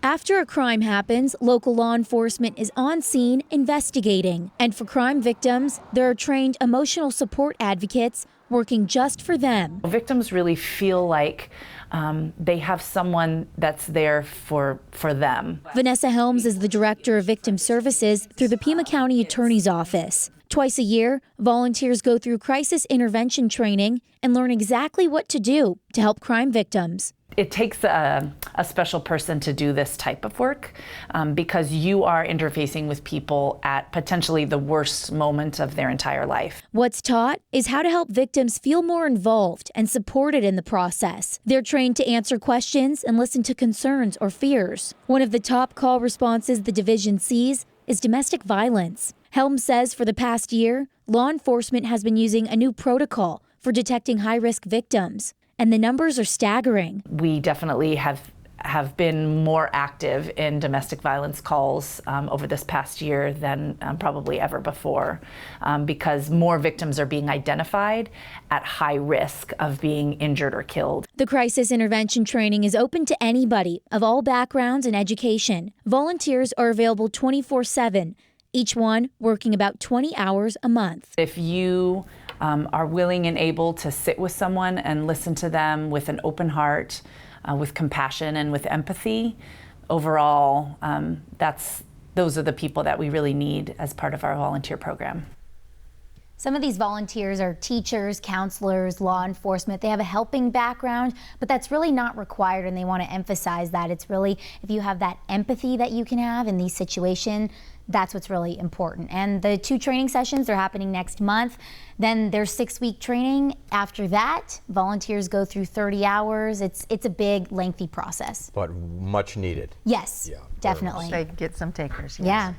After a crime happens, local law enforcement is on scene investigating. And for crime victims, there are trained emotional support advocates working just for them. Victims really feel like they have someone that's there for them. Vanessa Helms is the director of victim services through the Pima County Attorney's Office. Twice a year, volunteers go through crisis intervention training and learn exactly what to do to help crime victims. It takes a special person to do this type of work because you are interfacing with people at potentially the worst moment of their entire life. What's taught is how to help victims feel more involved and supported in the process. They're trained to answer questions and listen to concerns or fears. One of the top call responses the division sees is domestic violence. Helms says for the past year, law enforcement has been using a new protocol for detecting high-risk victims, and the numbers are staggering. We definitely have been more active in domestic violence calls over this past year than probably ever before because more victims are being identified at high risk of being injured or killed. The crisis intervention training is open to anybody of all backgrounds and education. Volunteers are available 24/7, each one working about 20 hours a month. If you are willing and able to sit with someone and listen to them with an open heart, with compassion and with empathy, overall, those are the people that we really need as part of our volunteer program. Some of these volunteers are teachers, counselors, law enforcement. They have a helping background, but that's really not required, and they want to emphasize that. It's really, if you have that empathy that you can have in these situations, that's what's really important. And the 2 training sessions are happening next month. Then there's 6-week training. After that, volunteers go through 30 hours. It's a big, lengthy process. But much needed. Yes, Yeah, definitely. They get some takers. Yes. Yeah.